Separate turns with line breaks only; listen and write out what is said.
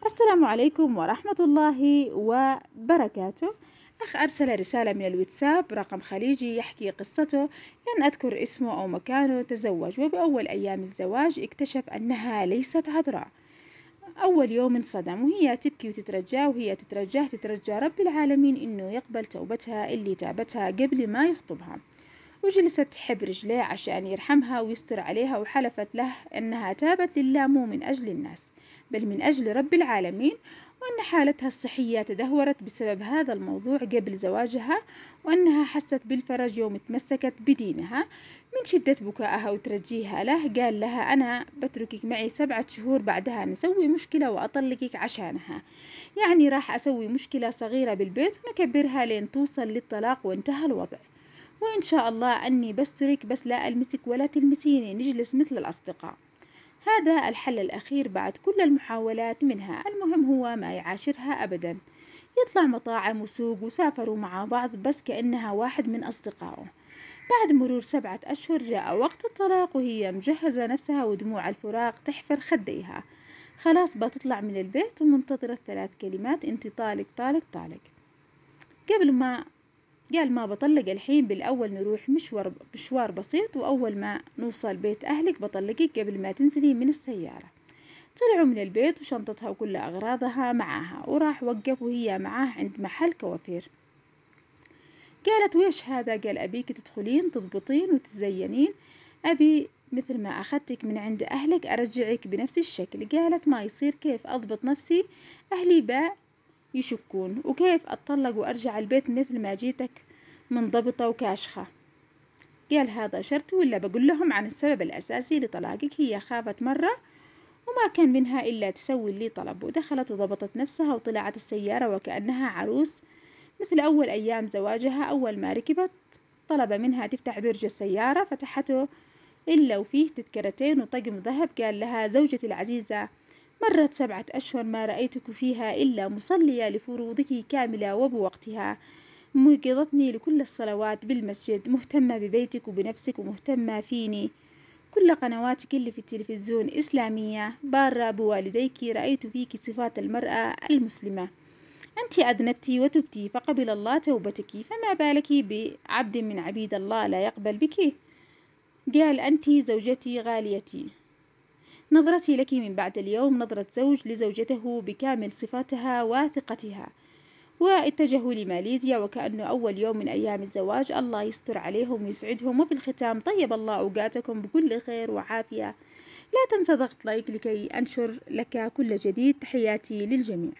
السلام عليكم ورحمة الله وبركاته. أخ أرسل رسالة من الواتساب رقم خليجي يحكي قصته، لن أذكر اسمه أو مكانه. تزوج وبأول أيام الزواج اكتشف أنها ليست عذراء. أول يوم انصدم وهي تبكي وتترجاه، وهي تترجى رب العالمين إنه يقبل توبتها اللي تابتها قبل ما يخطبها. وجلست تحب رجليه عشان يرحمها ويستر عليها، وحلفت له أنها تابت لله مو من أجل الناس بل من أجل رب العالمين، وأن حالتها الصحية تدهورت بسبب هذا الموضوع قبل زواجها، وأنها حست بالفرج يوم تمسكت بدينها. من شدة بكائها وترجيها له قال لها: أنا بتركك معي 7 شهور، بعدها نسوي مشكلة وأطلقك عشانها. يعني راح أسوي مشكلة صغيرة بالبيت ونكبرها لين توصل للطلاق وانتهى الوضع، وإن شاء الله أني بسترك بس لا ألمسك ولا تلمسيني، نجلس مثل الأصدقاء. هذا الحل الأخير بعد كل المحاولات منها. المهم هو ما يعاشرها أبدا، يطلع مطاعم وسوق، وسافروا مع بعض بس كأنها واحد من أصدقائه. بعد مرور 7 أشهر جاء وقت الطلاق، وهي مجهزة نفسها ودموع الفراق تحفر خديها. خلاص بتطلع من البيت ومنتظرة 3 كلمات: انت طالق طالق طالق. قبل ما قال: ما بطلق الحين، بالأول نروح مشوار بسيط، وأول ما نوصل بيت أهلك بطلقك قبل ما تنزلي من السيارة. طلعوا من البيت وشنطتها وكل أغراضها معاها، وراح وقف وهي معاه عند محل كوافير. قالت: ويش هذا؟ قال: أبيك تدخلين تضبطين وتزينين، أبي مثل ما أخذتك من عند أهلك أرجعك بنفس الشكل. قالت: ما يصير، كيف أضبط نفسي؟ أهلي يشكون، وكيف أتطلق وأرجع البيت مثل ما جيتك منضبطة وكاشخة؟ قال: هذا شرط ولا بقول لهم عن السبب الأساسي لطلاقك. هي خافت مرة وما كان منها إلا تسوي اللي طلب، ودخلت وضبطت نفسها وطلعت السيارة وكأنها عروس مثل أول أيام زواجها. أول ما ركبت طلب منها تفتح درج السيارة، فتحته إلا وفيه تذكرتين وطقم ذهب. قال لها: زوجتي العزيزة، مرت 7 أشهر ما رأيتك فيها إلا مصلية لفروضك كاملة وبوقتها، موقظتني لكل الصلوات بالمسجد، مهتمة ببيتك وبنفسك ومهتمة فيني، كل قنواتك اللي في التلفزيون إسلامية، بارة بوالديك، رأيت فيك صفات المرأة المسلمة. أنت أذنبتي وتبتي فقبل الله توبتك، فما بالك بعبد من عبيد الله لا يقبل بك؟ قال: أنت زوجتي غاليتي، نظرتي لك من بعد اليوم نظرة زوج لزوجته بكامل صفاتها وثقتها. واتجهوا لماليزيا، وكأنه أول يوم من أيام الزواج. الله يستر عليهم ويسعدهم. وفي الختام: طيب الله أوقاتكم بكل خير وعافية. لا تنسى ضغط لايك لكي أنشر لك كل جديد. تحياتي للجميع.